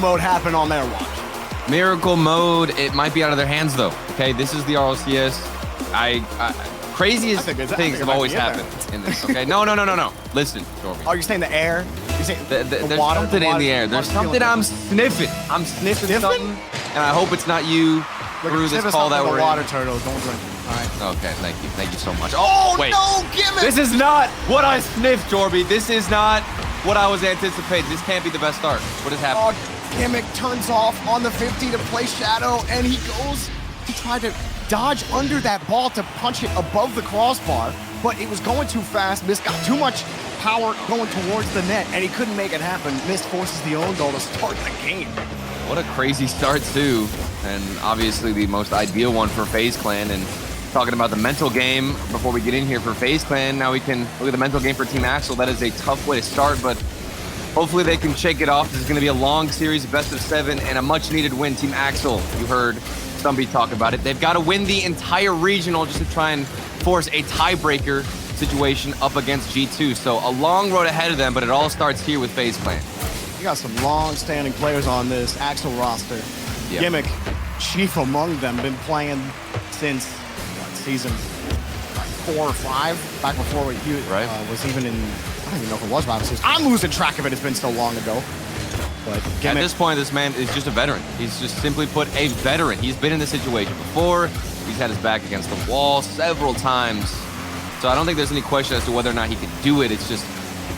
mode happen on their watch. Miracle mode, it might be out of their hands though. Okay, this is the RLCS. Craziest things have always happened in this. Okay, no. Listen, Jorby. Oh, you're saying the air? You're saying there's something in the air. There's something I'm sniffing. I'm sniffing something, and I hope it's not you through this call that we're in. Water turtles, don't drink it. All right. Okay, thank you so much. Oh wait, no, Gimmick! This is not what I sniffed, Jorby. This is not what I was anticipating. This can't be the best start. What is happening? Oh, Gimmick turns off on the 50 to play Shadow, and he goes to try to dodge under that ball to punch it above the crossbar, but it was going too fast. Mist got too much power going towards the net, and he couldn't make it happen. Mist forces the own goal to start the game. What a crazy start, too, and obviously the most ideal one for FaZe Clan. And talking about the mental game before we get in here for FaZe Clan, now we can look at the mental game for Team Axel. That is a tough way to start, but hopefully they can shake it off. This is going to be a long series, best of 7, and a much-needed win. Team Axel, you heard somebody talk about it. They've got to win the entire regional just to try and force a tiebreaker situation up against G2. So a long road ahead of them, but it all starts here with FaZe Clan. You got some long-standing players on this Axel roster. Yep. Gimmick, chief among them, been playing since season 4 or 5, back before he was even in, I don't even know if it was RLCS. I'm losing track of it, it's been so long ago. But Gimmick, at this point, this man is just a veteran. He's just simply put a veteran. He's been in this situation before. He's had his back against the wall several times. So I don't think there's any question as to whether or not he could do it. It's just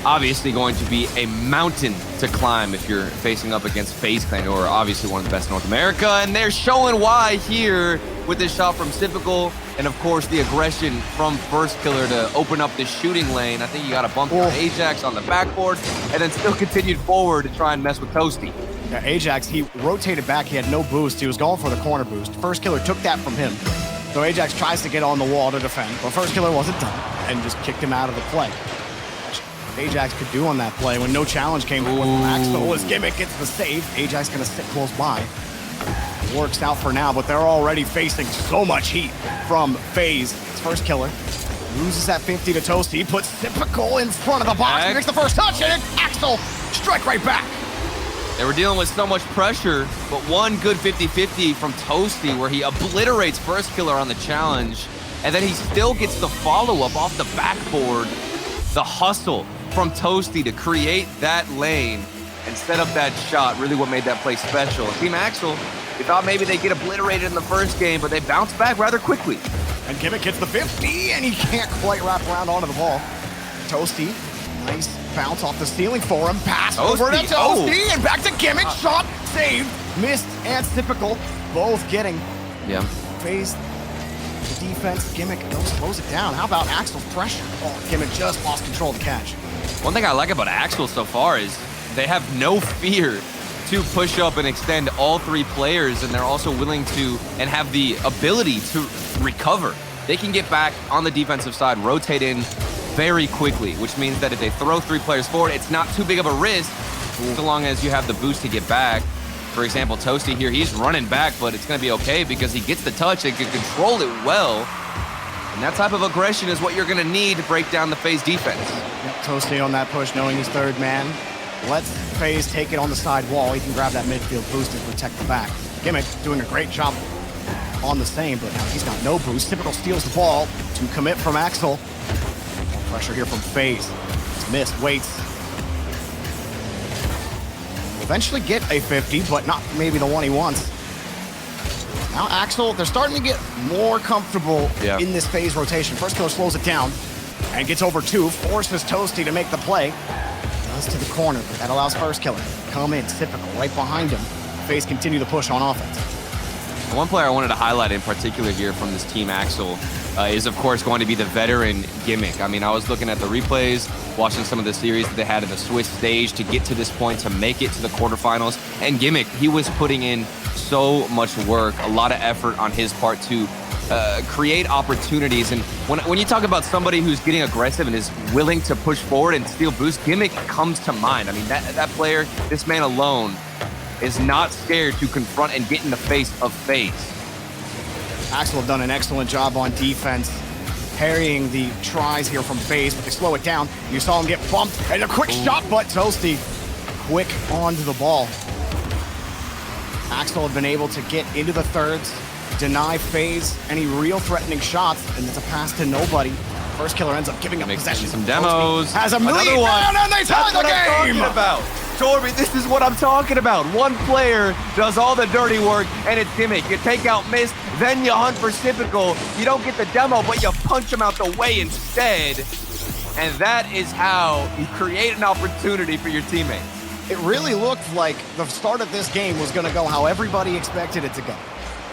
obviously going to be a mountain to climb if you're facing up against FaZe Clan, who are obviously one of the best in North America. And they're showing why here with this shot from Typical, and of course the aggression from First Killer to open up the shooting lane. I think you got a bump on Ajax on the backboard, and then still continued forward to try and mess with Toasty. Yeah, Ajax, he rotated back. He had no boost. He was going for the corner boost. First Killer took that from him. So Ajax tries to get on the wall to defend, but First Killer wasn't done and just kicked him out of the play. Which Ajax could do on that play when no challenge came from Axel was Gimmick gets the save. Ajax gonna sit close by. Works out for now, but they're already facing so much heat from FaZe. It's First Killer. Loses that 50 to Toasty. He puts Typical in front of the box. He makes the first touch, and Axel strike right back. They were dealing with so much pressure, but one good 50-50 from Toasty where he obliterates First Killer on the challenge, and then he still gets the follow-up off the backboard. The hustle from Toasty to create that lane and set up that shot, really what made that play special. And Team Axel, we thought maybe they'd get obliterated in the first game, but they bounced back rather quickly. And Gimmick gets the 50, and he can't quite wrap around onto the ball. Toasty, nice bounce off the ceiling for him. Pass over to Toasty, and back to Gimmick. Shot, saved, missed, and Typical. Both getting FaZe the defense. Gimmick slows it down. How about Axel's pressure? Oh, Gimmick just lost control of the catch. One thing I like about Axel so far is they have no fear to push up and extend all 3 players, and they're also willing to and have the ability to recover. They can get back on the defensive side, rotate in very quickly, which means that if they throw 3 players forward, it's not too big of a risk so long as you have the boost to get back. For example, Toasty here, he's running back, but it's going to be okay because he gets the touch and can control it well. And that type of aggression is what you're going to need to break down the FaZe defense. Yep, Toasty on that push, knowing he's third man. Let's FaZe take it on the side wall. He can grab that midfield boost and protect the back. Gimmick doing a great job on the same, but now he's got no boost. Typical steals the ball to commit from Axel. Pressure here from FaZe. It's missed, waits. Eventually get a 50, but not maybe the one he wants. Now Axel, they're starting to get more comfortable in this FaZe rotation. First Killer slows it down and gets over 2, forces Toasty to make the play. Does to the corner, but that allows First Killer to come in. Typical right behind him. FaZe continue to push on offense. One player I wanted to highlight in particular here from this Team Axel is, of course, going to be the veteran Gimmick. I mean, I was looking at the replays, watching some of the series that they had in the Swiss stage to get to this point, to make it to the quarterfinals. And Gimmick, he was putting in so much work, a lot of effort on his part to create opportunities. And when you talk about somebody who's getting aggressive and is willing to push forward and steal boost, Gimmick comes to mind. I mean, that player, this man alone, is not scared to confront and get in the face of FaZe. Axel have done an excellent job on defense, parrying the tries here from FaZe, but they slow it down. You saw him get bumped, and a quick shot, but Toasty quick onto the ball. Axel had been able to get into the thirds, deny FaZe any real threatening shots, and it's a pass to nobody. First killer ends up giving up possession. Some demos. Has a million down, and they tie the game! That's what I'm talking about. Jorby, this is what I'm talking about. One player does all the dirty work, and it's gimmick. You take out Mist, then you hunt for Typical. You don't get the demo, but you punch him out the way instead. And that is how you create an opportunity for your teammates. It really looked like the start of this game was going to go how everybody expected it to go,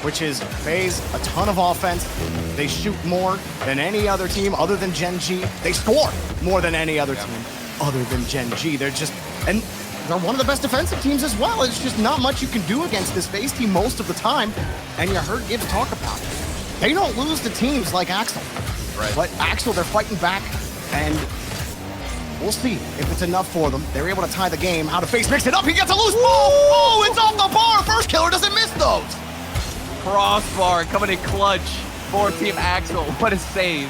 which is FaZe, a ton of offense. They shoot more than any other team other than Gen G. They score more than any other team other than Gen G. They're one of the best defensive teams as well. It's just not much you can do against this FaZe team most of the time, and you heard Gibbs talk about it. They don't lose to teams like Axel. Right. But Axel, they're fighting back, and we'll see if it's enough for them. They're able to tie the game. How to FaZe mix it up. He gets a loose ball. Oh, it's off the bar. First killer doesn't miss those. Crossbar coming in clutch for Team Axel. What a save.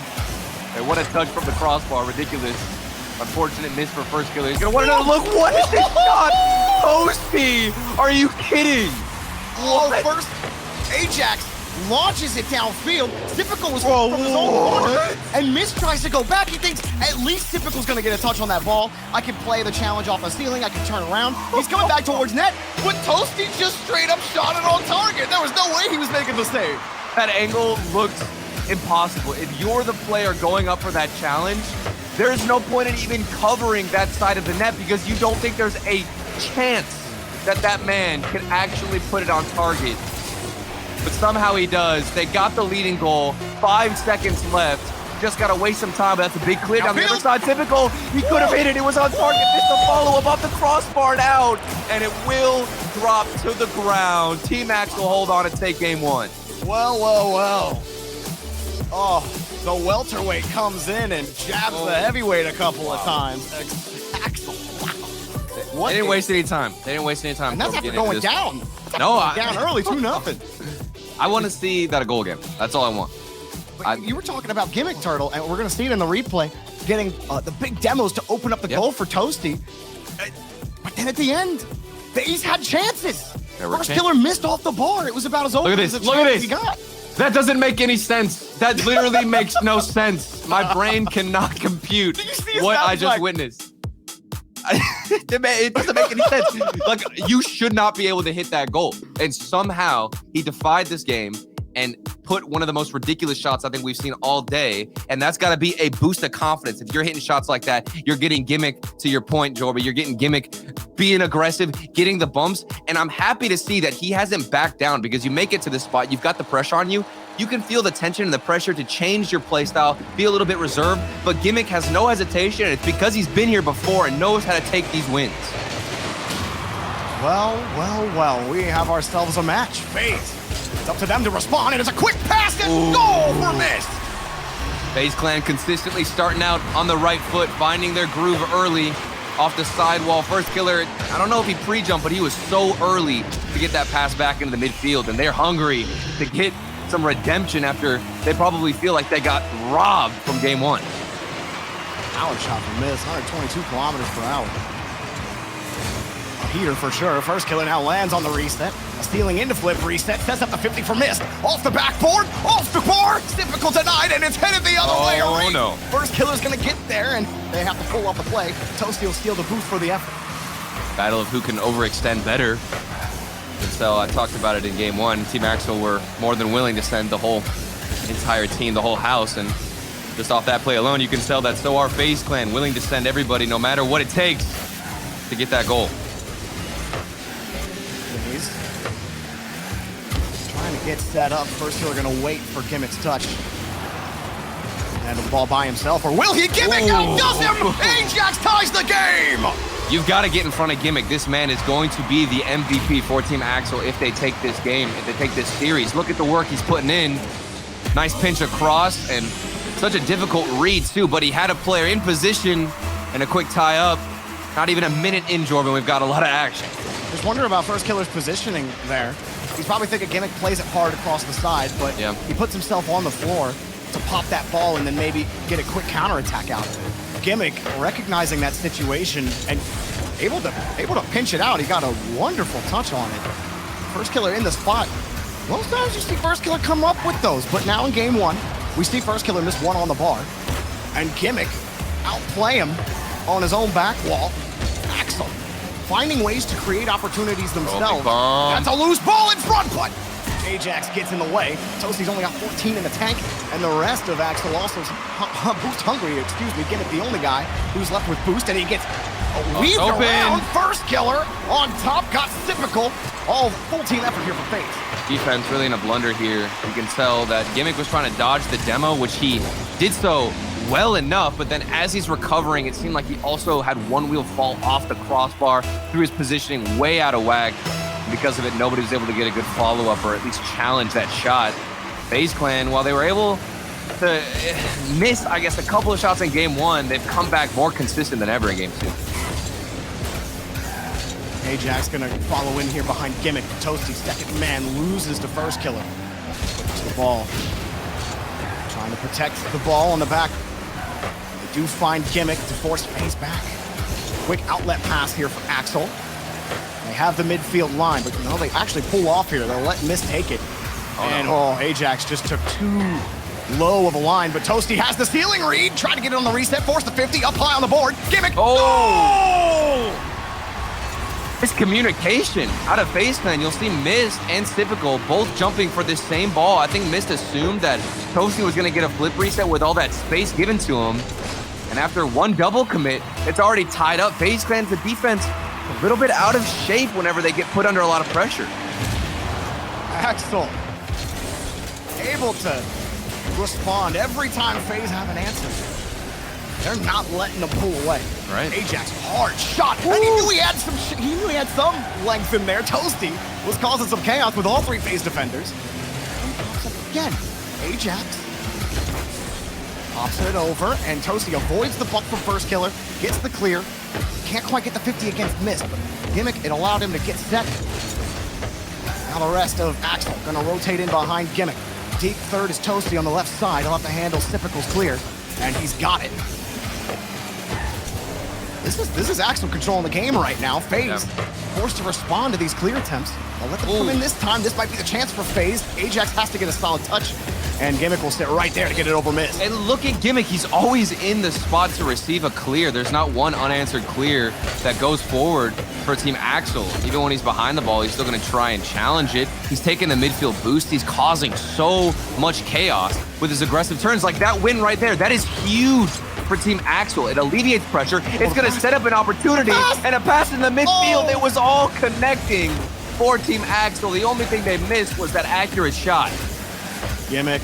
And what a touch from the crossbar. Ridiculous. Unfortunate miss for first killer. He's gonna want another look. What is this shot? Toasty. Are you kidding? Oh, first Ajax launches it downfield. Typical was from his own corner, and Mist tries to go back. He thinks at least Typical's gonna get a touch on that ball. I can play the challenge off the ceiling. I can turn around. He's coming back towards net, but Toasty just straight up shot it on target. There was no way he was making the save. That angle looked impossible. If you're the player going up for that challenge, there's no point in even covering that side of the net because you don't think there's a chance that that man can actually put it on target. But somehow he does. They got the leading goal. 5 seconds left. Just got to waste some time, but that's a big clear down the other side. Typical. He could have hit it. It was on target. Missed the follow-up off the crossbar and out. And it will drop to the ground. Team Axel hold on and take game 1. Well. Oh, the welterweight comes in and jabs the heavyweight a couple of times. Axel, wow. They didn't waste any time. And that's after going down. Down early, 2-0. I want to see that a goal again. That's all I want. You were talking about Gimmick Turtle, and we're going to see it in the replay, getting the big demos to open up the goal for Toasty. But then at the end, FaZe had chances. First killer missed off the bar. It was about as open as he got. That doesn't make any sense. That literally makes no sense. My brain cannot compute what I just witnessed. It doesn't make any sense. Like, you should not be able to hit that goal. And somehow he defied this game and put one of the most ridiculous shots I think we've seen all day. And that's got to be a boost of confidence. If you're hitting shots like that, you're getting gimmick, to your point, Jorby. You're getting gimmick, being aggressive, getting the bumps. And I'm happy to see that he hasn't backed down, because you make it to this spot, you've got the pressure on you. You can feel the tension and the pressure to change your play style, be a little bit reserved, but Gimmick has no hesitation, and it's because he's been here before and knows how to take these wins. Well, we have ourselves a match. FaZe, it's up to them to respond, and it's a quick pass and goal for Mist. FaZe Clan consistently starting out on the right foot, finding their groove early off the sidewall. First killer, I don't know if he pre-jumped, but he was so early to get that pass back into the midfield, and they're hungry to get some redemption after they probably feel like they got robbed from game 1. Power shot from Mist, 122 kilometers per hour. A heater for sure. First killer now lands on the reset. Stealing into flip reset, sets up the 50 for Mist. Off the backboard, off the bar. Difficult denied, and it's headed the other way. Oh no. First killer's gonna get there, and they have to pull off the play. Toasty will steal the boost for the effort. Battle of who can overextend better. And so I talked about it in game 1. Team Axel were more than willing to send the whole entire team, the whole house. And just off that play alone, you can tell that so are FaZe Clan, willing to send everybody, no matter what it takes, to get that goal. FaZe trying to get set up. First killer gonna wait for Gimmick's touch. And the ball by himself, or will he? Gimmick outdoes him! Ajax ties the game! You've got to get in front of Gimmick. This man is going to be the MVP for Team Axel if they take this game, if they take this series. Look at the work he's putting in. Nice pinch across, and such a difficult read too, but he had a player in position and a quick tie up. Not even a minute in, Jordan. We've got a lot of action. Just wonder about First Killer's positioning there. He's probably thinking Gimmick plays it hard across the side, but he puts himself on the floor to pop that ball and then maybe get a quick counterattack out. Gimmick recognizing that situation and able to pinch it out. He got a wonderful touch on it. First Killer in the spot. Most times you see First Killer come up with those, but now in game one, we see First Killer miss one on the bar, and Gimmick outplay him on his own back wall. Axel finding ways to create opportunities themselves. That's a loose ball in front, but Ajax gets in the way. Toasty's only got 14 in the tank, and the rest of Axel also boost hungry, Gimmick the only guy who's left with boost, and he gets weaved around. First Killer on top, got typical. All full team effort here for FaZe. Defense really in a blunder here. You can tell that Gimmick was trying to dodge the demo, which he did so well enough, but then as he's recovering, it seemed like he also had one wheel fall off the crossbar through his positioning way out of whack. Because of it, nobody was able to get a good follow-up or at least challenge that shot. FaZe Clan, while they were able to miss, I guess, a couple of shots in game one, they've come back more consistent than ever in game two. Ajax gonna follow in here behind Gimmick. Toasty, second man, loses to First Killer. Puts the ball. Trying to protect the ball on the back. They do find Gimmick to force FaZe back. Quick outlet pass here for Axel. They have the midfield line, but no, they actually pull off here. They'll let Mist take it. Ajax just took too low of a line, but Toasty has the ceiling read. Try to get it on the reset, force the 50, up high on the board. Gimmick. Oh! Miscommunication out of FaZe Clan. You'll see Mist and Typical both jumping for this same ball. I think Mist assumed that Toasty was going to get a flip reset with all that space given to him. And after one double commit, it's already tied up. FaZe Clan's the defense a little bit out of shape whenever they get put under a lot of pressure. Axel able to respond every time FaZe have an answer. They're not letting them pull away. Right. Ajax, hard shot. And he knew he had some length in there. Toasty was causing some chaos with all three FaZe defenders. Again, Ajax pops it over, and Toasty avoids the buck from First Killer, gets the clear. Can't quite get the 50 against Mist, but Gimmick, it allowed him to get set. Now the rest of Axel gonna rotate in behind Gimmick. Deep third is Toasty on the left side. He'll have to handle Typical's clear, and he's got it. This is Axel controlling the game right now. FaZe forced to respond to these clear attempts. I'll let them come in this time. This might be the chance for FaZe. Ajax has to get a solid touch, and Gimmick will sit right there to get it over Mist. And look at Gimmick. He's always in the spot to receive a clear. There's not one unanswered clear that goes forward for Team Axel. Even when he's behind the ball, he's still going to try and challenge it. He's taking the midfield boost. He's causing so much chaos with his aggressive turns. Like that win right there, that is huge for Team Axel. It alleviates pressure. It's going to set up an opportunity, and a pass in the midfield. It was all connecting for Team Axel. The only thing they missed was that accurate shot. Gimmick.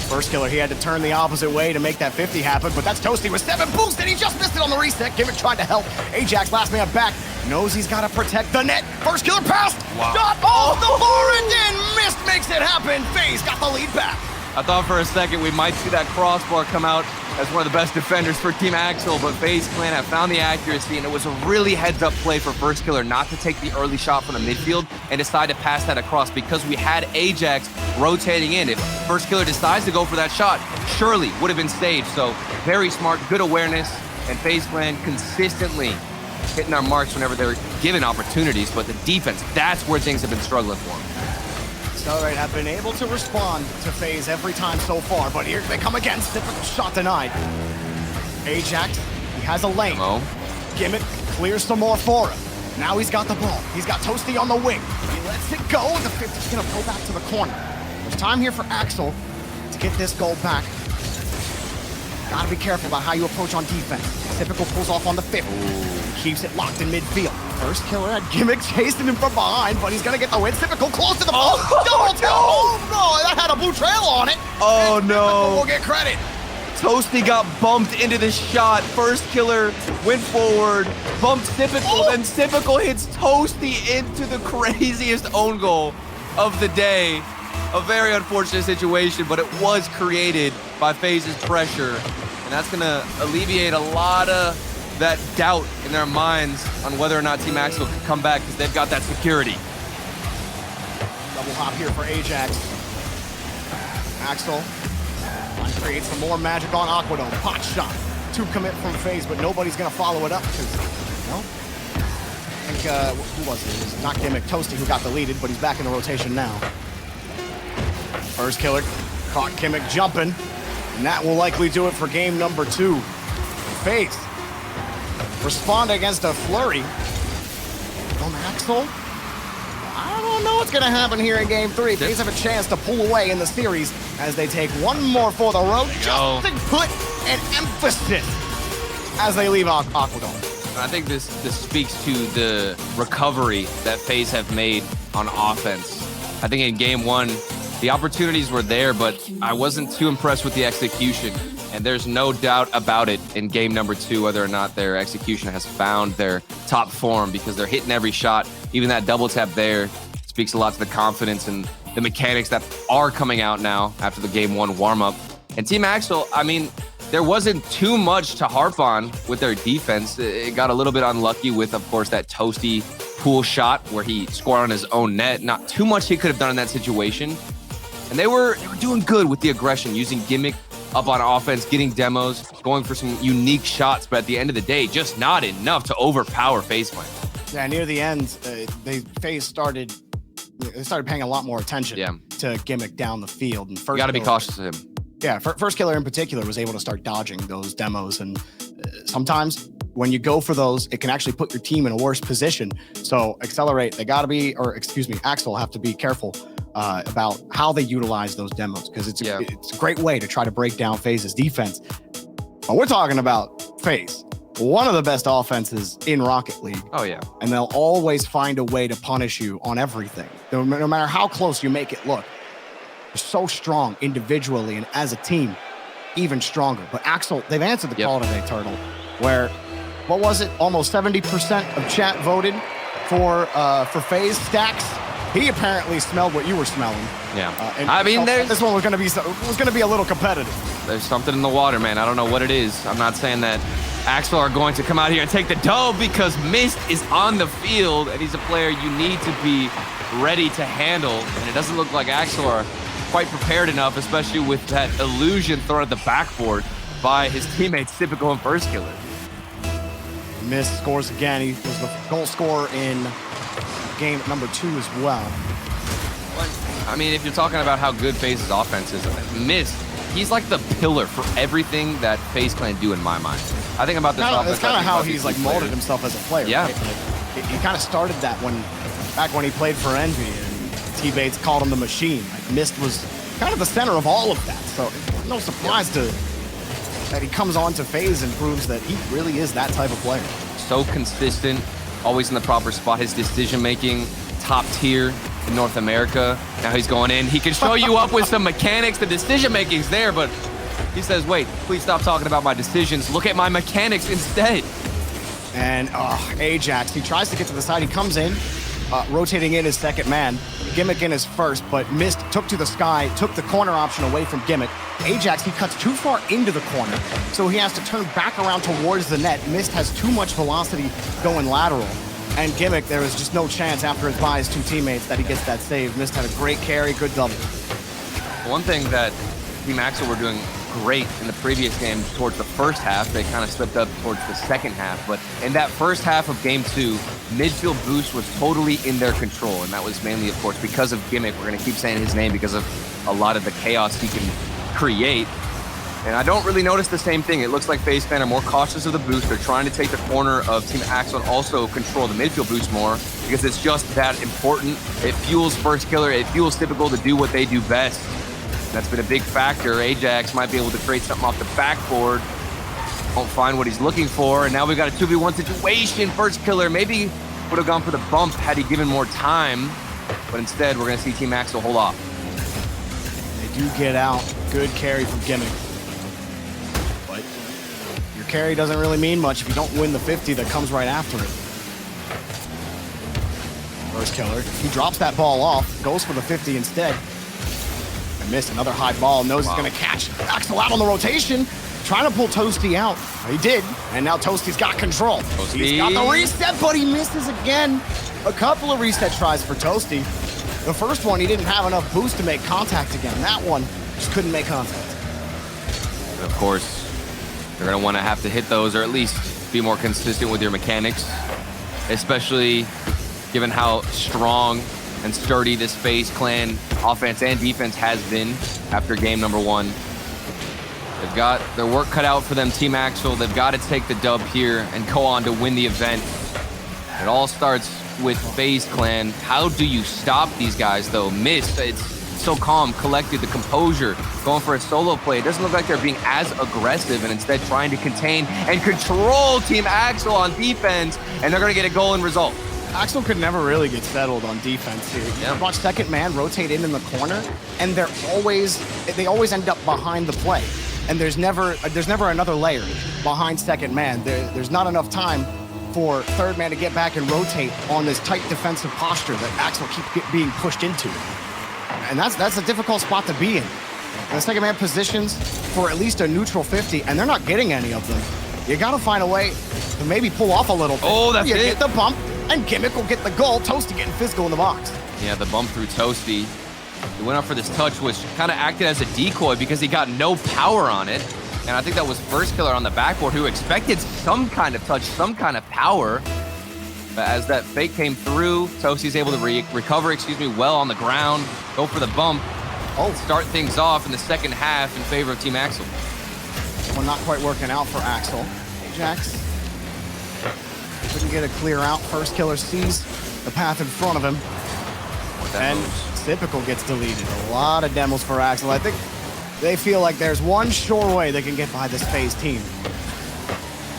First Killer, he had to turn the opposite way to make that 50 happen, but that's Toasty with 7 boosts, and he just missed it on the reset. Gimmick tried to help. Ajax, last man back, knows he's got to protect the net. First Killer passed. Shot off the bar, and then Mist makes it happen. FaZe got the lead back. I thought for a second we might see that crossbar come out as one of the best defenders for Team Axel, but FaZe Clan have found the accuracy, and it was a really heads-up play for First Killer not to take the early shot from the midfield and decide to pass that across, because we had Ajax rotating in. If First Killer decides to go for that shot, surely would have been staged. So very smart, good awareness, and FaZe Clan consistently hitting our marks whenever they're given opportunities, but the defense, that's where things have been struggling for them. Accelerate have been able to respond to FaZe every time so far, but here they come again. Typical shot denied. Ajax, he has a lane. Gimmick clears some more for him. Now he's got the ball. He's got Toasty on the wing. He lets it go, and the 50's gonna go back to the corner. There's time here for Axel to get this goal back. Gotta be careful about how you approach on defense. Typical pulls off on the 50. Keeps it locked in midfield. First Killer had Gimmick chasing him from behind, but he's gonna get the win. Typical close to the ball. Double kill! Oh no, that had a blue trail on it. Oh no. We'll get credit. Toasty got bumped into the shot. First Killer went forward, bumped Typical, then Typical hits Toasty into the craziest own goal of the day. A very unfortunate situation, but it was created by FaZe's pressure, and that's gonna alleviate a lot of that doubt in their minds on whether or not Team Axel can come back, because they've got that security. Double hop here for Ajax. Axel trying to create some more magic on Aquadome. Pot shot. 2 commit from FaZe, but nobody's gonna follow it up because, well, think, who was it? It was not Gimmick, Toasty who got deleted, but he's back in the rotation now. First killer caught Gimmick jumping, and that will likely do it for game number 2. FaZe respond against a flurry from Axel. I don't know what's going to happen here in game 3. FaZe have a chance to pull away in the series as they take one more for the road just to put an emphasis as they leave Aquadome. I think this speaks to the recovery that FaZe have made on offense. I think in game 1, the opportunities were there, but I wasn't too impressed with the execution. And there's no doubt about it in game number 2, whether or not their execution has found their top form, because they're hitting every shot. Even that double tap there speaks a lot to the confidence and the mechanics that are coming out now after the game 1 warm-up. And Team Axel, I mean, there wasn't too much to harp on with their defense. It got a little bit unlucky with, of course, that Toasty pool shot where he scored on his own net. Not too much he could have done in that situation. And they were doing good with the aggression, using Gimmick up on offense, getting demos, going for some unique shots. But at the end of the day, just not enough to overpower FaZe Clan. Yeah, near the end, FaZe started paying a lot more attention to Gimmick down the field. And first, you got to be cautious of him. Yeah, first killer in particular was able to start dodging those demos, and sometimes when you go for those, it can actually put your team in a worse position. So Accelerate, they got to be, or excuse me, Axel have to be careful about how they utilize those demos, because it's a great way to try to break down FaZe's defense. But we're talking about FaZe, one of the best offenses in Rocket League. Oh yeah, and they'll always find a way to punish you on everything, no matter how close you make it look. So strong individually, and as a team, even stronger. But Axel, they've answered the call today, Turtle, where, what was it? Almost 70% of chat voted for FaZe. Stacks, he apparently smelled what you were smelling. Yeah, I mean, this one was going to be a little competitive. There's something in the water, man. I don't know what it is. I'm not saying that Axel are going to come out here and take the dub, because Mist is on the field, and he's a player you need to be ready to handle. And it doesn't look like Axel are quite prepared enough, especially with that illusion thrown at the backboard by his teammates, Typical and First Killer. Mist scores again. He was the goal scorer in game number 2 as well. I mean, if you're talking about how good FaZe's offense is, Mist, he's like the pillar for everything that FaZe Clan do in my mind. I think about this offense. That's kind of how he's like molded himself as a player. Yeah. Right? Like, he kind of started that back when he played for Envy, and T-Bates called him the machine. Like, Mist was kind of the center of all of that. So no surprise that he comes on to FaZe and proves that he really is that type of player. So consistent, always in the proper spot. His decision-making, top tier in North America. Now he's going in. He can show you up with some mechanics. The decision-making's there, but he says, wait, please stop talking about my decisions. Look at my mechanics instead. And Ajax, he tries to get to the side. He comes in, rotating in his second man. Gimmick in his first, but Mist took to the sky, took the corner option away from Gimmick. Ajax, he cuts too far into the corner, so he has to turn back around towards the net. Mist has too much velocity going lateral. And Gimmick, there was just no chance after it by his 2 teammates that he gets that save. Mist had a great carry, good double. One thing that Team Axel were doing great in the previous game towards the first half, they kind of slipped up towards the second half, but in that first half of game 2, midfield boost was totally in their control, and that was mainly, of course, because of Gimmick. We're going to keep saying his name because of a lot of the chaos he can create. And I don't really notice the same thing. It looks like FaZe Clan are more cautious of the boost. They're trying to take the corner of Team Axel and also control the midfield boost more, because it's just that important. It fuels First Killer. It fuels Typical to do what they do best. That's been a big factor. Ajax might be able to create something off the backboard. Won't find what he's looking for. And now we've got a 2v1 situation. First Killer maybe would have gone for the bump had he given more time. But instead, we're going to see Team Axel hold off. They do get out. Good carry from Gimmick. But your carry doesn't really mean much if you don't win the 50 that comes right after it. First Killer, he drops that ball off, goes for the 50 instead. And missed another high ball, knows he's gonna catch Axel out on the rotation, trying to pull Toasty out. He did, and now Toasty's got control. He's got the reset, but he misses again. A couple of reset tries for Toasty. The first one, he didn't have enough boost to make contact again. That one just couldn't make contact. And of course, you're gonna wanna have to hit those, or at least be more consistent with your mechanics. especially given how strong and sturdy this FaZe Clan offense and defense has been after game number 1. They've got their work cut out for them, Team Axel. They've got to take the dub here and go on to win the event. It all starts with FaZe Clan. How do you stop these guys, though? Mist, it's so calm, collected, the composure, going for a solo play. It doesn't look like they're being as aggressive and instead trying to contain and control Team Axel on defense, and they're going to get a goal and result. Axel could never really get settled on defense here. Yeah. Watch second man rotate in the corner, and they always end up behind the play. And there's never another layer behind second man. There's not enough time for third man to get back and rotate on this tight defensive posture that Axel keeps being pushed into. And that's a difficult spot to be in. And the second man positions for at least a neutral 50, and they're not getting any of them. You got to find a way to maybe pull off a little bit. Oh, that's it. Get the bump, and Gimmick will get the goal. Toasty getting physical in the box. Yeah, the bump through Toasty. He went up for this touch, which kind of acted as a decoy because he got no power on it. And I think that was First Killer on the backboard who expected some kind of touch, some kind of power. But as that fake came through, Toasty's able to recover, well on the ground, go for the bump, start things off in the second half in favor of Team Axel. Well, not quite working out for Axel. Ajax couldn't get a clear out. First Killer sees the path in front of him. And typical gets deleted. A lot of demos for Axel. I think they feel like there's one sure way they can get by this FaZe team.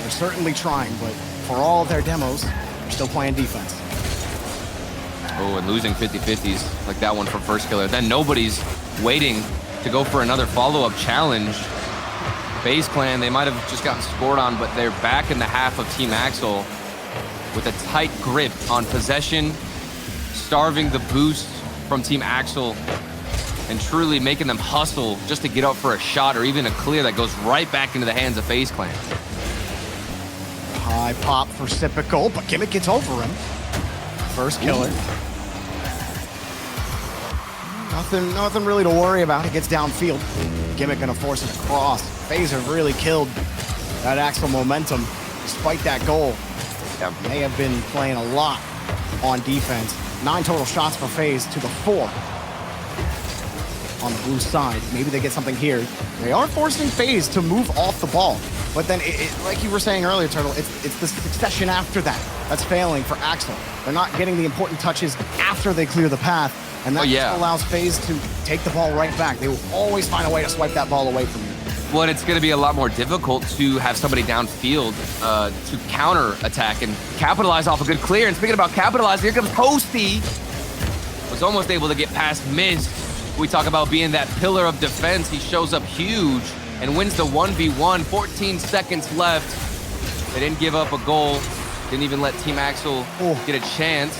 They're certainly trying, but for all of their demos, they're still playing defense. Oh, and losing 50-50s like that one from First Killer. Then nobody's waiting to go for another follow-up challenge. FaZe Clan, they might have just gotten scored on, but they're back in the half of Team Axel with a tight grip on possession, starving the boost from Team Axel, and truly making them hustle just to get up for a shot or even a clear that goes right back into the hands of FaZe Clan. High pop for Sipical, but Gimmick gets over him. First Killer. Nothing really to worry about. He gets downfield. Gimmick gonna force it across. FaZe have really killed that Axel momentum despite that goal. They have been playing a lot on defense. 9 total shots for FaZe to the 4 on the blue side. Maybe they get something here. They are forcing FaZe to move off the ball. But then, like you were saying earlier, Turtle, it's the succession after that that's failing for Axel. They're not getting the important touches after they clear the path. And that just allows FaZe to take the ball right back. They will always find a way to swipe that ball away from you. Well, it's going to be a lot more difficult to have somebody downfield to counter-attack and capitalize off a good clear. And speaking about capitalizing, here comes Toasty. Was almost able to get past Mist. We talk about being that pillar of defense. He shows up huge and wins the 1v1. 14 seconds left. They didn't give up a goal. Didn't even let Team Axel get a chance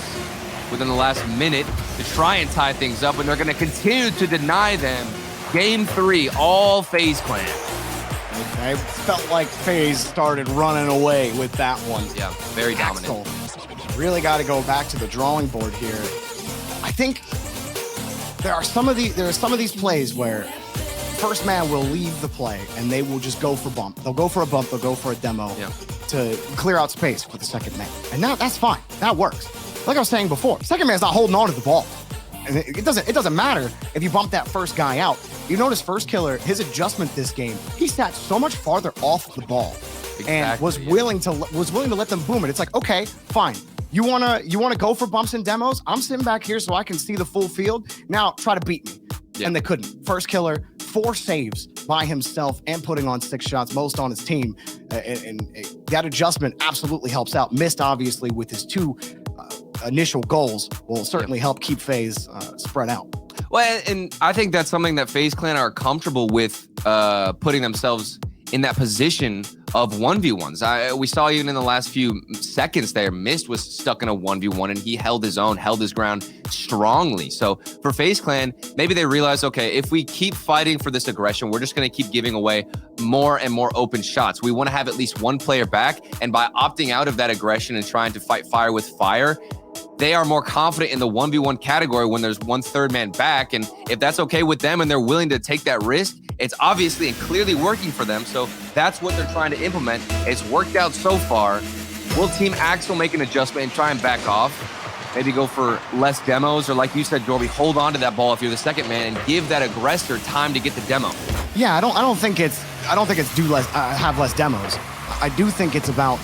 within the last minute to try and tie things up. And they're going to continue to deny them. Game 3, all FaZe Clan. Okay, felt like FaZe started running away with that one. Yeah, very dominant. Axel really got to go back to the drawing board here. I think there are some of these plays where first man will leave the play and they will just go for bump. They'll go for a bump, they'll go for a demo to clear out space for the second man. And that's fine. That works. Like I was saying before, second man's not holding on to the ball. And it doesn't matter if you bump that first guy out. You notice First Killer, his adjustment this game, he sat so much farther off the ball and was willing to let them boom it. It's like, okay, fine. You wanna go for bumps and demos? I'm sitting back here so I can see the full field. Now try to beat me. And they couldn't. First Killer, 4 saves by himself and putting on 6 shots, most on his team. And that adjustment absolutely helps out. Missed, obviously, with his 2 initial goals will certainly help keep FaZe spread out. Well, and I think that's something that FaZe Clan are comfortable with, putting themselves in that position of 1v1s. We saw even in the last few seconds there, Mist was stuck in a 1v1 and he held his own, held his ground strongly. So for FaZe Clan, maybe they realize, okay, if we keep fighting for this aggression, we're just going to keep giving away more and more open shots. We want to have at least one player back. And by opting out of that aggression and trying to fight fire with fire, they are more confident in the 1v1 category when there's 1 third man back. And if that's okay with them and they're willing to take that risk, it's obviously and clearly working for them. So that's what they're trying to implement. It's worked out so far Will Team Axel make an adjustment and try and back off? Maybe go for less demos, or like you said, Jorby, hold on to that ball if you're the second man and give that aggressor time to get the demo. Yeah, I don't think it's have less demos. I do think it's about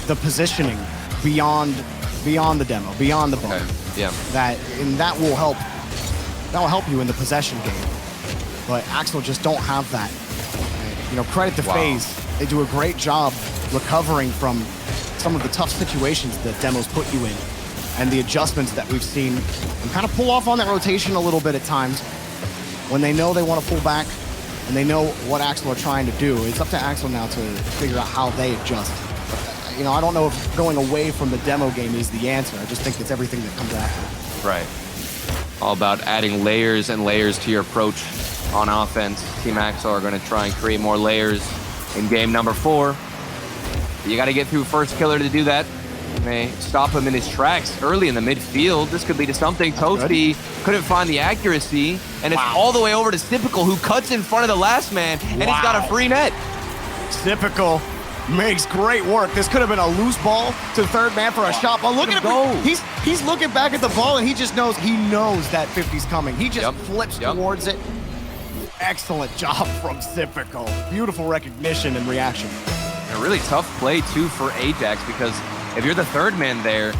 the positioning beyond the demo, beyond the ball. Okay. Yeah. That will help you in the possession game. But Axel just don't have that. You know, credit to FaZe. They do a great job recovering from some of the tough situations that demos put you in, and the adjustments that we've seen, and kind of pull off on that rotation a little bit at times when they know they want to pull back and they know what Axel are trying to do. It's up to Axel now to figure out how they adjust. You know, I don't know if going away from the demo game is the answer. I just think it's everything that comes after. Right. All about adding layers and layers to your approach on offense. Team Axel are going to try and create more layers in game number 4. You got to get through first killer to do that. May stop him in his tracks early in the midfield. This could lead to something. Toasty couldn't find the accuracy, and it's all the way over to Typical, who cuts in front of the last man, and he's got a free net. Typical makes great work. This could have been a loose ball to the third man for a shot, but look at him. He's looking back at the ball, and he knows that 50's coming. He just flips towards it. Excellent job from Typical. Beautiful recognition and reaction. A really tough play, too, for Ajax, because if you're the third man there,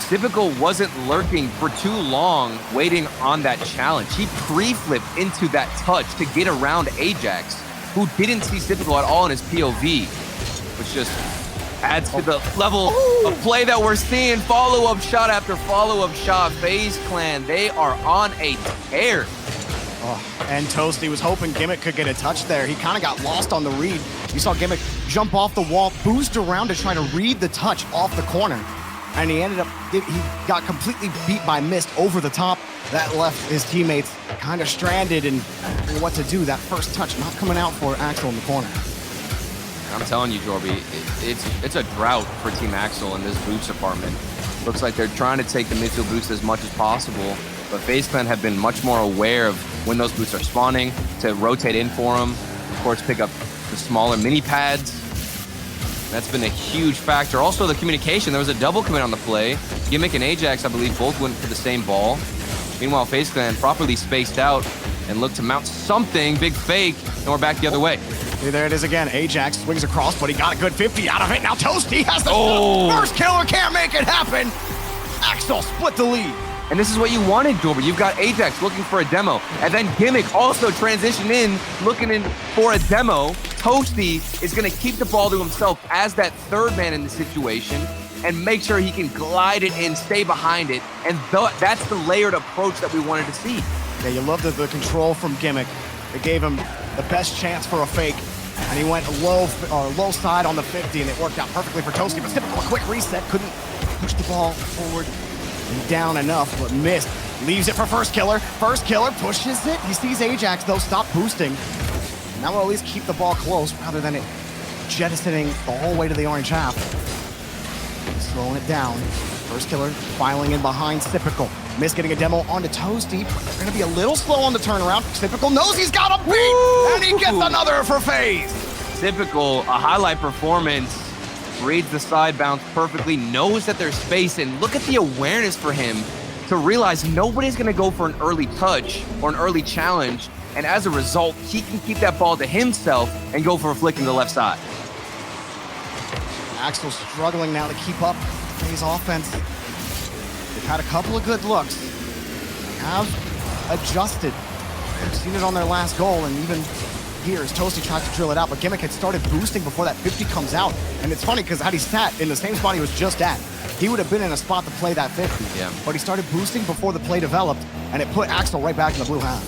Typical wasn't lurking for too long waiting on that challenge. He pre-flipped into that touch to get around Ajax, who didn't see Typical at all in his POV, which just adds to the level of play that we're seeing. Follow-up shot after follow-up shot. FaZe Clan, they are on a tear. And Toasty was hoping Gimmick could get a touch there. He kind of got lost on the read. You saw Gimmick jump off the wall, boost around to try to read the touch off the corner. And he got completely beat by Mist over the top. That left his teammates kind of stranded and what to do. That first touch not coming out for Axel in the corner. I'm telling you, Jorby, it's a drought for Team Axel in this boost department. Looks like they're trying to take the midfield boost as much as possible, but FaZe Clan have been much more aware of when those boosts are spawning to rotate in for them. Of course, pick up the smaller mini pads. That's been a huge factor. Also, the communication. There was a double commit on the play. Gimmick and Ajax, I believe, both went for the same ball. Meanwhile, FaZe Clan properly spaced out and looked to mount something. Big fake, and we're back the other way. There it is again. Ajax swings across, but he got a good 50 out of it. Now Toasty has the first killer, can't make it happen. Axel split the lead. And this is what you wanted, Jorby. You've got Ajax looking for a demo, and then Gimmick also transition in, looking in for a demo. Toasty is going to keep the ball to himself as that third man in the situation and make sure he can glide it in, stay behind it, and that's the layered approach that we wanted to see. Yeah, you love the control from Gimmick. It gave him the best chance for a fake, and he went low side on the 50, and it worked out perfectly for Toasty. But Typical, a quick reset, couldn't push the ball forward and down enough, but missed. Leaves it for first killer. First killer pushes it. He sees Ajax, though, stop boosting. And that will at least keep the ball close rather than it jettisoning the whole way to the orange half. Slowing it down. First killer filing in behind Typical. Mist getting a demo onto Toasty. They're going to be a little slow on the turnaround. Typical knows he's got a beat, and he gets another for FaZe. Typical, a highlight performance. Reads the side bounce perfectly, knows that there's space, and look at the awareness for him to realize nobody's going to go for an early touch or an early challenge, and as a result, he can keep that ball to himself and go for a flick in the left side. Axel struggling now to keep up with FaZe offense. They've had a couple of good looks. They have adjusted. They've seen it on their last goal, and even here as Toasty tries to drill it out, but Gimmick had started boosting before that 50 comes out. And it's funny because had he sat in the same spot he was just at, he would have been in a spot to play that 50. Yeah. But he started boosting before the play developed, and it put Axel right back in the blue half.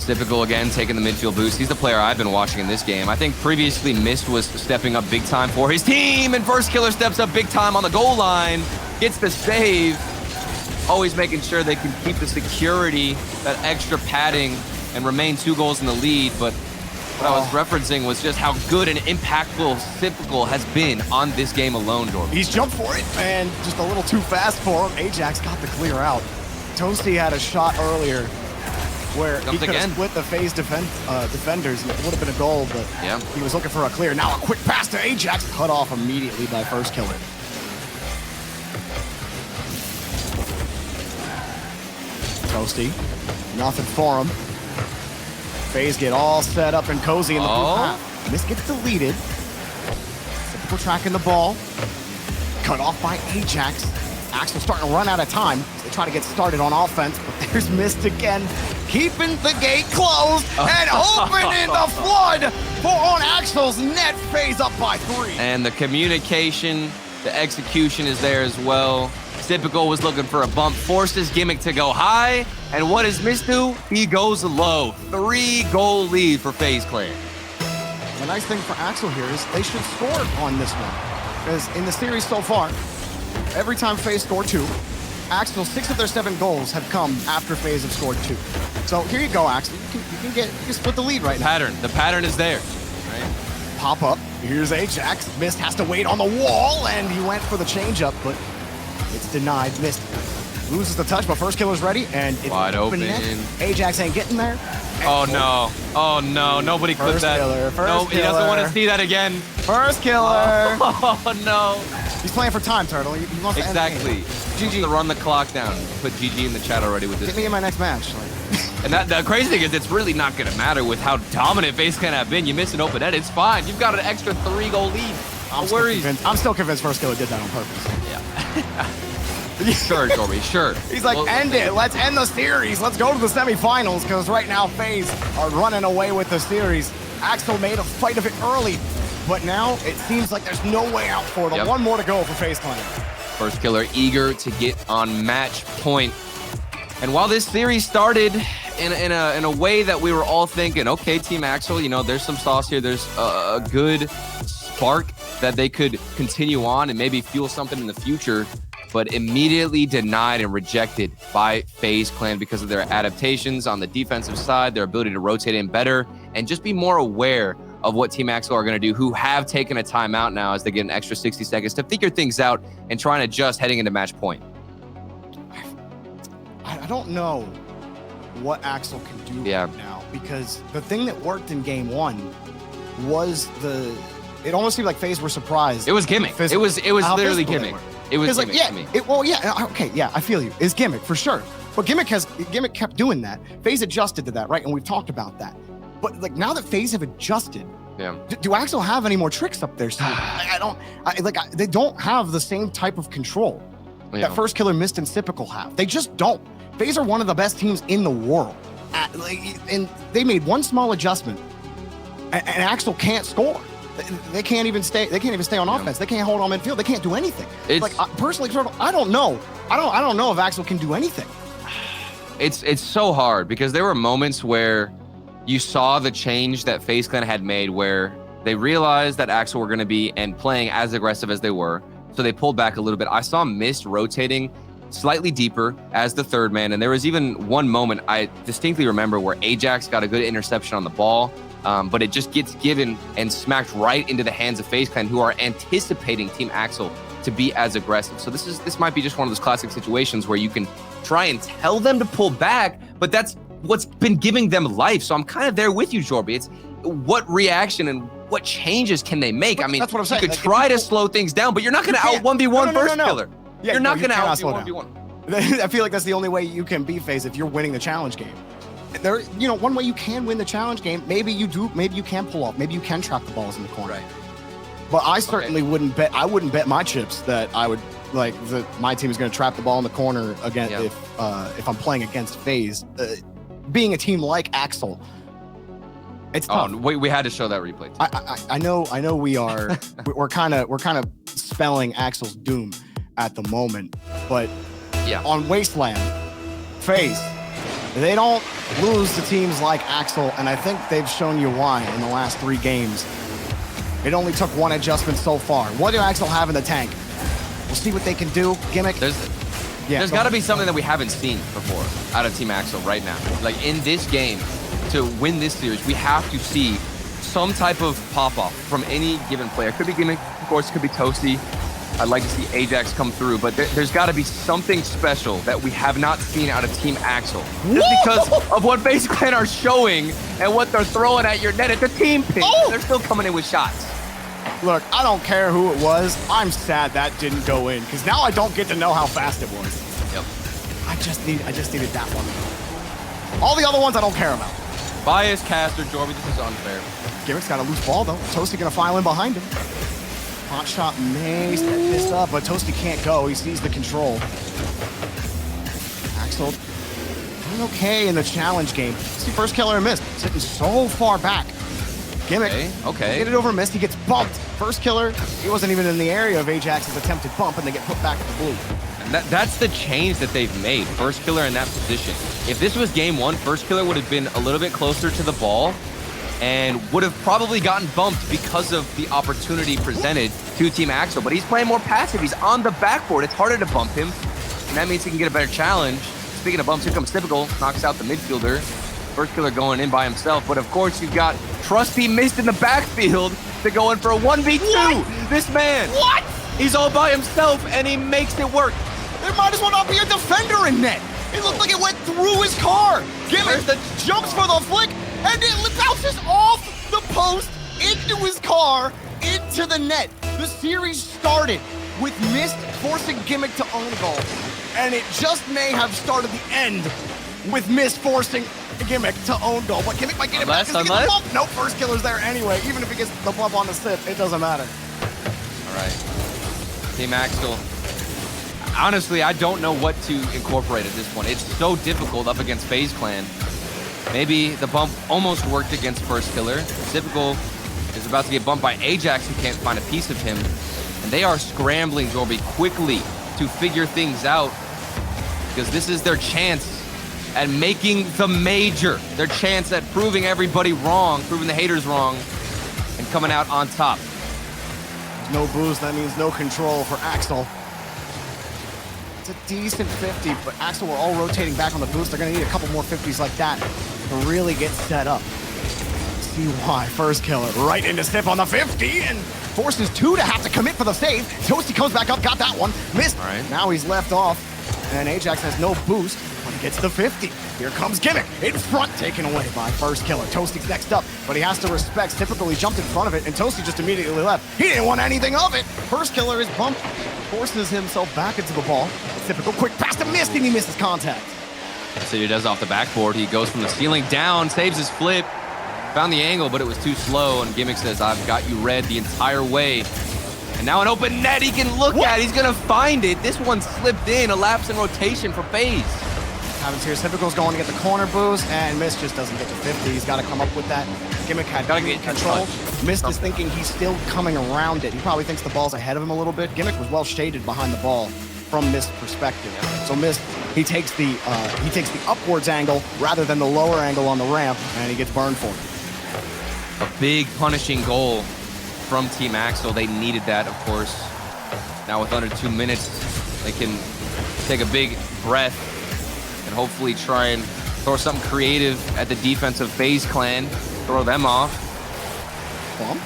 Typical again, taking the midfield boost. He's the player I've been watching in this game. I think previously Mist was stepping up big time for his team, and first killer steps up big time on the goal line, gets the save, always making sure they can keep the security, that extra padding, and remain 2 goals in the lead. But what I was referencing was just how good and impactful Typical has been on this game alone, Jordan. He's jumped for it, and just a little too fast for him. Ajax got the clear out. Toasty had a shot earlier where he could have split the FaZe defenders, and it would have been a goal, but he was looking for a clear. Now a quick pass to Ajax, cut off immediately by first killer. Toasty, nothing for him. FaZe get all set up and cozy in the blue path. This gets deleted. Typical tracking the ball. Cut off by Ajax. Axel starting to run out of time. They try to get started on offense, but there's missed again. Keeping the gate closed and opening the flood on Axel's net. FaZe up by 3. And the communication, the execution is there as well. Typical was looking for a bump, forced his gimmick to go high, and what does Mist do? He goes low. 3-goal lead for FaZe Clan. The nice thing for Axel here is they should score on this one, because in the series so far, every time FaZe scored 2, Axel, 6 of their 7 goals have come after FaZe have scored 2. So here you go, Axel. You can split the lead right now. The pattern is there. Right? Pop up. Here's Ajax. Mist has to wait on the wall, and he went for the changeup, but it's denied. Mist loses the touch, but first killer's ready, and it's wide open. Ajax ain't getting there. Oh no! Oh no! Nobody clipped that. No, he doesn't want to see that again. First killer. Oh no! He's playing for time, Turtle. He wants to end the game. GG. To run the clock down. Put GG in the chat already with this. Get me in my next match. And the crazy thing is, it's really not going to matter with how dominant FaZe Clan have been. You miss an open net, it's fine. You've got an extra 3-goal lead. I'm still convinced first killer did that on purpose. Yeah. Sure, Jorby, sure. He's like, end it. Let's end the series. Let's go to the semifinals, because right now FaZe are running away with the series. Axel made a fight of it early, but now it seems like there's no way out for them. One more to go for FaZe Clan. First killer eager to get on match point. And while this series started in a way that we were all thinking, okay, Team Axel, you know, there's some sauce here. There's a good spark that they could continue on and maybe fuel something in the future, but immediately denied and rejected by FaZe Clan because of their adaptations on the defensive side, their ability to rotate in better, and just be more aware of what Team Axel are going to do, who have taken a timeout now as they get an extra 60 seconds to figure things out and try and adjust heading into match point. I don't know what Axel can do right now, because the thing that worked in game 1 was it almost seemed like FaZe were surprised. It was gimmick. It was literally gimmick. It was gimmick to me. I feel you. It's gimmick for sure. But gimmick kept doing that. FaZe adjusted to that, right? And we've talked about that. But like now that FaZe have adjusted, do Axel have any more tricks up there? So they don't have the same type of control that first killer, Mist, and Typical have. They just don't. FaZe are one of the best teams in the world, and they made one small adjustment, and Axel can't score. They can't even stay. They can't even stay on offense. They can't hold on midfield. They can't do anything. Personally, I don't know. I don't know if Axel can do anything. It's so hard, because there were moments where you saw the change that FaZe Clan had made, where they realized that Axel were going to be and playing as aggressive as they were, so they pulled back a little bit. I saw Mist rotating slightly deeper as the third man, and there was even one moment I distinctly remember where Ajax got a good interception on the ball, but it just gets given and smacked right into the hands of FaZe Clan, who are anticipating Team Axel to be as aggressive. So this might be just one of those classic situations where you can try and tell them to pull back, but that's what's been giving them life. So I'm kind of there with you, Jorby. It's what reaction and what changes can they make? I mean, that's what I'm saying. You could try to slow things down, but you're not going to out 1v1 first killer. Yeah, you're not going to out 1v1. I feel like that's the only way you can beat FaZe, if you're winning the challenge game. One way you can win the challenge game, maybe you can pull off, maybe you can trap the balls in the corner. Right. But I certainly wouldn't bet my chips that my team is going to trap the ball in the corner again if I'm playing against FaZe. Being a team like Axel, it's tough. Oh, we had to show that replay. I know we are we're kind of spelling Axel's doom at the moment, but on Wasteland, FaZe, they don't lose to teams like Axel, and I think they've shown you why in the last 3 games. It only took one adjustment so far. What do Axel have in the tank? We'll see what they can do. Gimmick. There's got to be something that we haven't seen before out of Team Axel right now. Like in this game, to win this series, we have to see some type of pop-off from any given player. It could be Gimmick, of course, it could be Toasty. I'd like to see Ajax come through, but there's got to be something special that we have not seen out of Team Axel. Just because of what FaZe Clan are showing and what they're throwing at your net at the team pick. They're still coming in with shots. Look, I don't care who it was. I'm sad that didn't go in, because now I don't get to know how fast it was. Yep. I just needed that one. All the other ones I don't care about. Bias caster, Jorby, this is unfair. Gimmick's got a loose ball, though. Toasty gonna file in behind him. Hot shot may set this up, but Toasty can't go. He sees the control. Axel doing okay in the challenge game. See, first killer and missed. Sitting so far back. Gimmick. Okay. Get it over missed. He gets bumped. First killer, he wasn't even in the area of Ajax's attempted bump, and they get put back to the blue. And that's the change that they've made. First killer in that position. If this was game one, first killer would have been a little bit closer to the ball and would have probably gotten bumped because of the opportunity presented to Team Axel. But he's playing more passive. He's on the backboard. It's harder to bump him, and that means he can get a better challenge. Speaking of bumps, here comes Typical, knocks out the midfielder. First killer going in by himself, but of course you've got Trusty missed in the backfield to go in for a 1v2. What? This man, he's all by himself and he makes it work. There might as well not be a defender in net. It looked like it went through his car. Gimmick jumps for the flick, and it bounces off the post into his car, into the net. The series started with Mist forcing Gimmick to own goal, and it just may have started the end with Mist forcing Gimmick to own goal. But Gimmick might get it back. Does he get the bump? Nope, first killer's there anyway. Even if he gets the bump on the sip, it doesn't matter. All right, Team Axel. Honestly, I don't know what to incorporate at this point. It's so difficult up against FaZe Clan. Maybe the bump almost worked against first killer. Typical is about to get bumped by Ajax, who can't find a piece of him. And they are scrambling, Jorby, quickly to figure things out, because this is their chance at making the major. Their chance at proving everybody wrong, proving the haters wrong, and coming out on top. No boost, that means no control for Axel. It's a decent 50, but Axel, we're all rotating back on the boost. They're gonna need a couple more 50s like that to really get set up. See why. First killer right into Sip on the 50 and forces two to have to commit for the save. Toasty comes back up, got that one, missed. All right. Now he's left off, and Ajax has no boost, but he gets the 50. Here comes Gimmick in front, taken away by first killer. Toasty's next up, but he has to respect. Typical, he jumped in front of it, and Toasty just immediately left. He didn't want anything of it. First killer is bumped, forces himself back into the ball. Typical quick pass to Mist, and he misses contact. So he does off the backboard. He goes from the ceiling down, saves his flip, found the angle, but it was too slow, and Gimmick says, I've got you red the entire way. And now an open net he can look at. He's gonna find it. This one slipped in, a lapse in rotation for FaZe. Happens here. Typical's going to get the corner boost, and Mist just doesn't get to 50. He's got to come up with that. Gimmick had great control. Mist is thinking he's still coming around it. He probably thinks the ball's ahead of him a little bit. Gimmick was well shaded behind the ball from Mist's perspective. So Mist, he takes the upwards angle rather than the lower angle on the ramp, and he gets burned for it. A big punishing goal from Team Axel. They needed that, of course. Now with under 2 minutes, they can take a big breath and hopefully try and throw something creative at the defense of FaZe Clan, throw them off.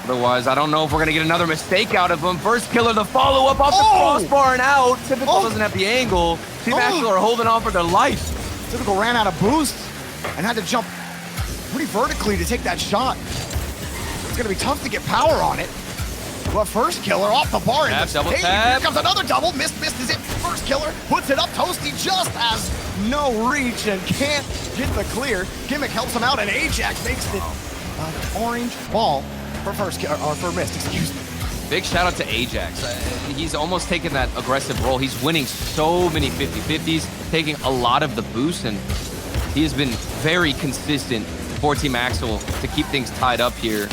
Otherwise, I don't know if we're gonna get another mistake out of them. First killer, the follow-up off the crossbar and out. Typical doesn't have the angle. Team Axel are holding on for their life. Typical ran out of boost and had to jump pretty vertically to take that shot. It's gonna be tough to get power on it. But first killer off the bar in the double stage. tap. Here comes another double. Mist is it. First killer puts it up. Toasty just has no reach and can't get the clear. Gimmick helps him out, and Ajax makes it an orange ball for first killer, or for Mist, excuse me. Big shout out to Ajax. He's almost taken that aggressive role. He's winning so many 50-50s, taking a lot of the boost, and he has been very consistent for Team Axel to keep things tied up here.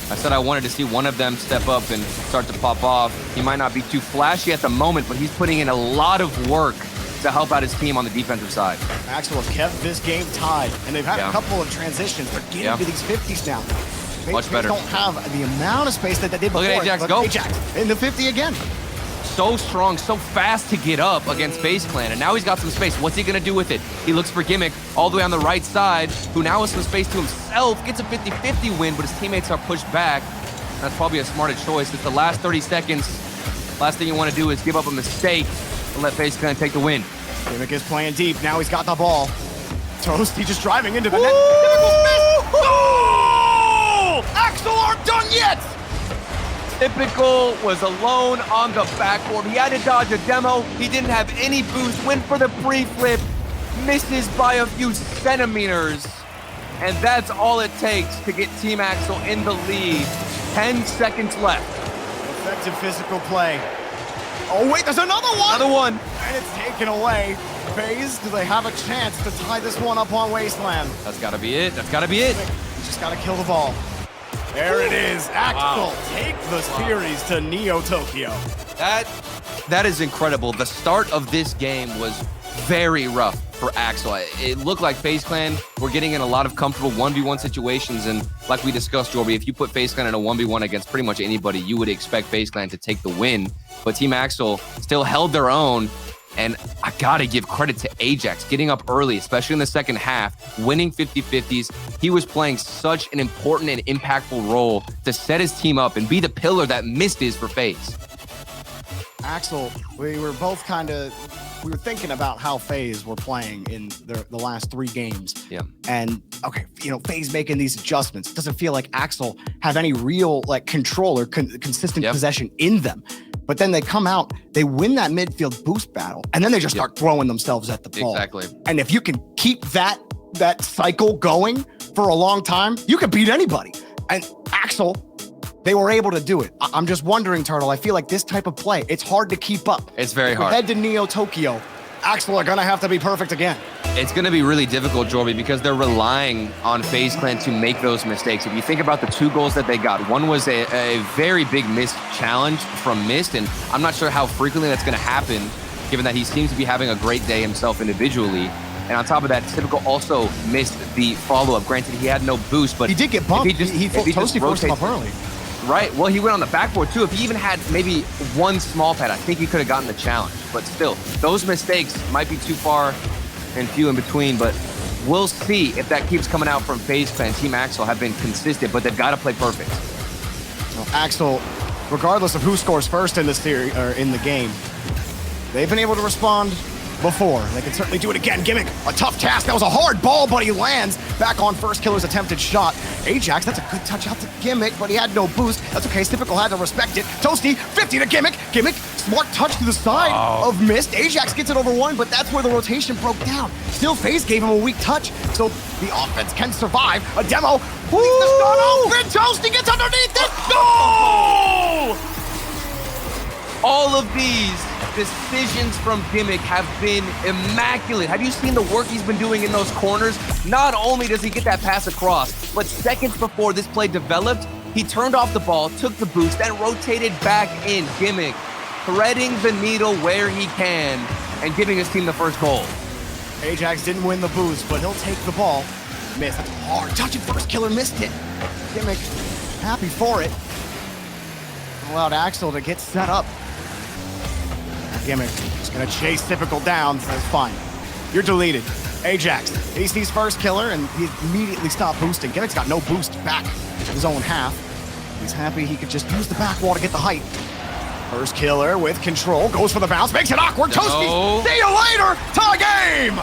I said I wanted to see one of them step up and start to pop off. He might not be too flashy at the moment, but he's putting in a lot of work to help out his team on the defensive side. Axel have kept this game tied, and they've had a couple of transitions. They're getting to these 50s now. Much better. They don't have the amount of space that they did before. Look at Ajax go. Ajax in the 50 again. So strong, so fast to get up against FaZe Clan, and now he's got some space. What's he gonna do with it? He looks for Gimmick all the way on the right side, who now has some space to himself, gets a 50-50 win, but his teammates are pushed back. That's probably a smarter choice. It's the last 30 seconds. Last thing you want to do is give up a mistake and let FaZe Clan take the win. Gimmick is playing deep. Now he's got the ball. Toasty just driving into the net. Gimmick will miss. Oh! Axel aren't done yet. Typical was alone on the backboard. He had to dodge a demo. He didn't have any boost. Went for the pre-flip. Misses by a few centimeters. And that's all it takes to get Team Axel in the lead. 10 seconds left. Effective physical play. Oh, wait, there's another one. Another one. And it's taken away. FaZe, do they have a chance to tie this one up on Wasteland? That's got to be it. That's got to be it. Just got to kill the ball. There it is. Axel take the series to Neo Tokyo. That is incredible. The start of this game was very rough for Axel. It looked like FaZe Clan were getting in a lot of comfortable 1v1 situations, and like we discussed, Jorby, if you put FaZe Clan in a 1v1 against pretty much anybody, you would expect FaZe Clan to take the win. But Team Axel still held their own, and I gotta give credit to Ajax getting up early, especially in the second half, winning 50-50s. He was playing such an important and impactful role to set his team up and be the pillar that missed is for FaZe. Axel, we were both we were thinking about how FaZe were playing in the last 3 games. Yeah. And okay, FaZe making these adjustments. It doesn't feel like Axel have any real control or consistent possession in them. But then they come out, they win that midfield boost battle, and then they just start throwing themselves at the ball. Exactly. And if you can keep that cycle going for a long time, you can beat anybody. And Axel, they were able to do it. I'm just wondering, Turtle, I feel like this type of play, it's hard to keep up. It's very hard. Head to Neo Tokyo, Axel are gonna have to be perfect again. It's going to be really difficult, Jorby, because they're relying on FaZe Clan to make those mistakes. If you think about the 2 goals that they got, one was a very big missed challenge from Mist, and I'm not sure how frequently that's going to happen, given that he seems to be having a great day himself individually. And on top of that, Typical also missed the follow-up. Granted, he had no boost, but he did get bumped. He Toasty forced him up early. Right. Well, he went on the backboard, too. If he even had maybe one small pad, I think he could have gotten the challenge. But still, those mistakes might be too far and few in between, but we'll see if that keeps coming out from FaZe Clan. Team Axel have been consistent, but they've got to play perfect. Well, Axel, regardless of who scores first in the series or in the game, they've been able to respond before. They can certainly do it again. Gimmick, a tough task. That was a hard ball, but he lands back on First Killer's attempted shot. Ajax, that's a good touch out to Gimmick, but he had no boost. That's okay. Typical had to respect it. Toasty, 50 to Gimmick. Gimmick, smart touch to the side of Mist. Ajax gets it over 1, but that's where the rotation broke down. Still, FaZe gave him a weak touch, so the offense can survive. A demo. Leaves the start open. Toasty gets underneath it. Goal! All of these decisions from Gimmick have been immaculate. Have you seen the work he's been doing in those corners? Not only does he get that pass across, but seconds before this play developed, he turned off the ball, took the boost, then rotated back in. Gimmick threading the needle where he can and giving his team the first goal. Ajax didn't win the boost, but he'll take the ball. Missed. That's hard. Touching First Killer missed it. Gimmick happy for it. Allowed Axel to get set up. Gimmick just gonna chase Typical down. That's fine. You're deleted. Ajax, he sees First Killer and he immediately stopped boosting. Gimmick's got no boost back to his own half. He's happy he could just use the back wall to get the height. First Killer with control, goes for the bounce, makes it awkward. Toasty, see you later, tie game!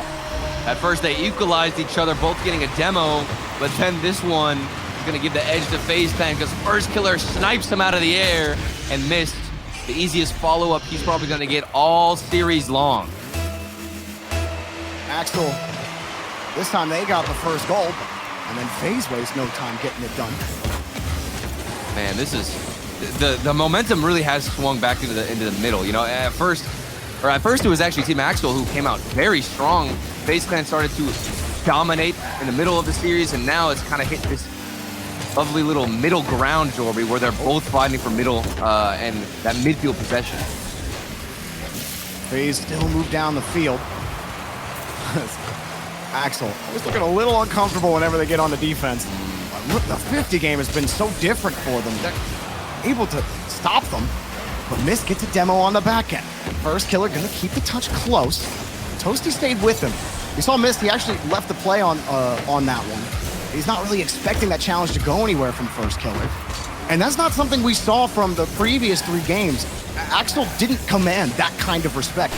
At first they equalized each other, both getting a demo, but then this one is gonna give the edge to FaZe Clan because First Killer snipes him out of the air and missed. The easiest follow-up he's probably going to get all series long. Axel, this time they got the first goal, and then FaZe wastes no time getting it done. Man, this is the momentum really has swung back into the middle. At first it was actually Team Axel who came out very strong. FaZe Clan started to dominate in the middle of the series, and now it's kind of hit this lovely little middle ground, Jorby, where they're both fighting for middle and that midfield possession. FaZe still move down the field. Axel always looking a little uncomfortable whenever they get on the defense. But look, the 50 game has been so different for them. They're able to stop them, but Mist gets a demo on the back end. First Killer gonna keep the touch close. Toasty stayed with him. We saw Mist, he actually left the play on that one. He's not really expecting that challenge to go anywhere from First Killer. And that's not something we saw from the previous 3 games. Axel didn't command that kind of respect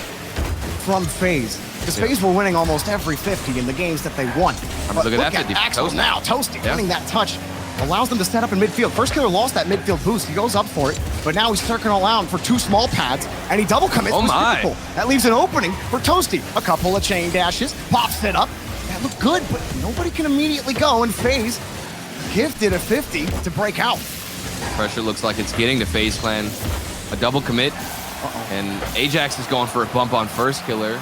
from FaZe. Because FaZe were winning almost every 50 in the games that they won. But look at that Axel now. Toasty winning that touch. Allows them to set up in midfield. First killer lost that midfield boost. He goes up for it, but now he's circling around for 2 small pads, and he double commits. Oh my. That leaves an opening for Toasty. A couple of chain dashes, pops it up. That looked good, but nobody can immediately go, and FaZe gifted a 50 to break out. Pressure looks like it's getting to FaZe Clan. A double commit, and Ajax is going for a bump on first killer,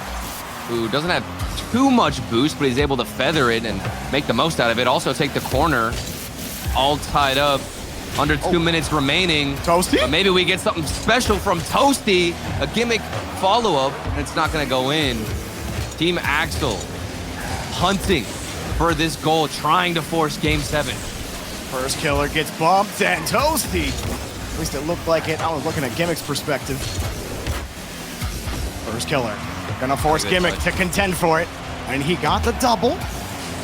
who doesn't have too much boost, but he's able to feather it and make the most out of it. Also take the corner. All tied up, under 2 minutes remaining. Toasty? But maybe we get something special from Toasty, a gimmick follow-up, and it's not gonna go in. Team Axel hunting for this goal, trying to force game 7. First killer gets bumped, and Toasty, at least it looked like it. I was looking at Gimmick's perspective. First killer, gonna force Gimmick to contend for it, and he got the double.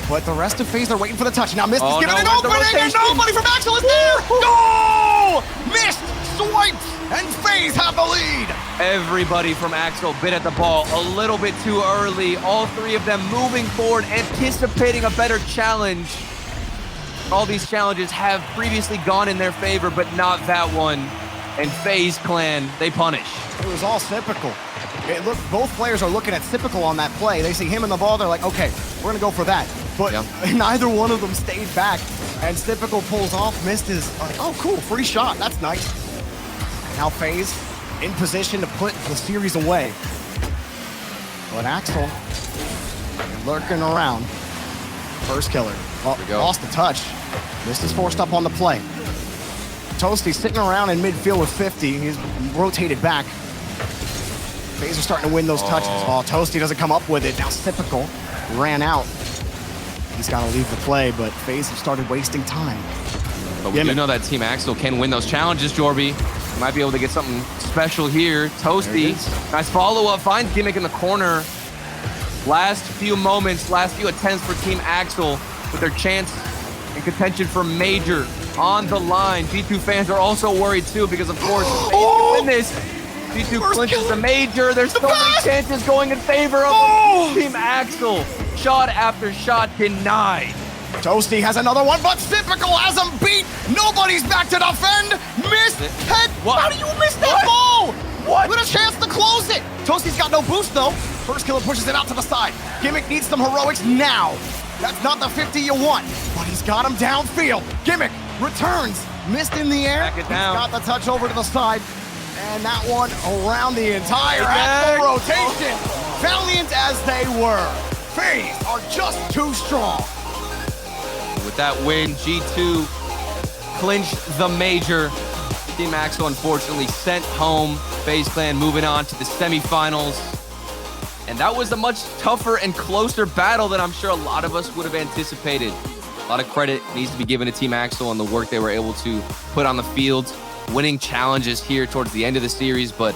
But the rest of FaZe are waiting for the touch. Now Mist is giving an opening, and nobody from Axel is there! Goal! Mist swipes, and FaZe have the lead! Everybody from Axel bit at the ball a little bit too early. All 3 of them moving forward, anticipating a better challenge. All these challenges have previously gone in their favor, but not that one. And FaZe Clan, they punish. It was all Typical. Both players are looking at Typical on that play. They see him in the ball, they're like, okay, we're gonna go for that. But neither one of them stayed back, and Typical pulls off. Mist is like, oh, cool, free shot, that's nice. Now FaZe in position to put the series away. But Axel lurking around. First killer, lost the touch. Mist is forced up on the play. Toasty sitting around in midfield with 50. He's rotated back. FaZe are starting to win those touches. Oh, Toasty doesn't come up with it. Now Typical ran out. He's got to leave the play, but FaZe have started wasting time. But we do know that Team Axel can win those challenges, Jorby. Might be able to get something special here. Toasty, nice follow-up, finds Gimmick in the corner. Last few moments, last few attempts for Team Axel with their chance and contention for Major on the line. G2 fans are also worried too because, of course, if FaZe can win this, G2 clinches the Major. There's so many chances going in favor of Team Axel. Shot after shot denied. Toasty has another one, but Typical has him beat. Nobody's back to defend. Missed head. How do you miss that ball? What? With a chance to close it. Toasty's got no boost though. First killer pushes it out to the side. Gimmick needs some heroics now. That's not the 50 you want, but he's got him downfield. Gimmick returns. Missed in the air. Back it down. He's got the touch over to the side. And that one around the entire Axel rotation. Valiant as they were, FaZe are just too strong. With that win, G2 clinched the Major. Team Axel unfortunately sent home. FaZe Clan moving on to the semifinals. And that was a much tougher and closer battle than I'm sure a lot of us would have anticipated. A lot of credit needs to be given to Team Axel on the work they were able to put on the field, winning challenges here towards the end of the series, but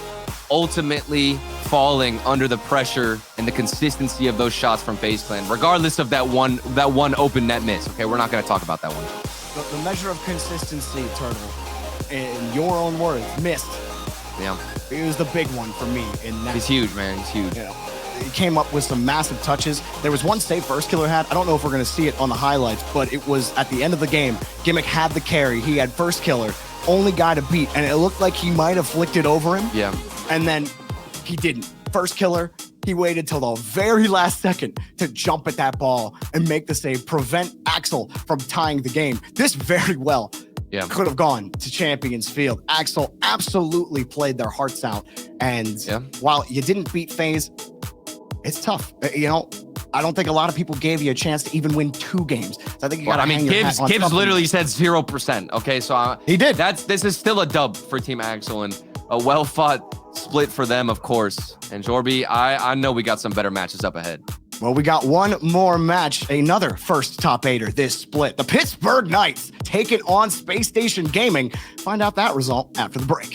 ultimately falling under the pressure and the consistency of those shots from FaZe Clan, regardless of that one open net miss. Okay, we're not going to talk about that one. The measure of consistency, Turtle, in your own words, missed. Yeah. It was the big one for me in that. He's huge, man. He's huge. You know, he came up with some massive touches. There was one save first killer had. I don't know if we're going to see it on the highlights, but it was at the end of the game. Gimmick had the carry. He had first killer, only guy to beat, and it looked like he might have flicked it over him. Yeah. And then he didn't. First killer, he waited till the very last second to jump at that ball and make the save, prevent Axel from tying the game. This very well could have gone to Champions Field. Axel absolutely played their hearts out. And while you didn't beat FaZe, it's tough. You know, I don't think a lot of people gave you a chance to even win 2 games. So I think you got to hang your hat on Gibbs literally said 0%. Okay, so he did. This is still a dub for Team Axel and a well-fought split for them, of course. And Jorby, I know we got some better matches up ahead. Well, we got one more match, another first top 8er this split. The Pittsburgh Knights taking on Space Station Gaming. Find out that result after the break.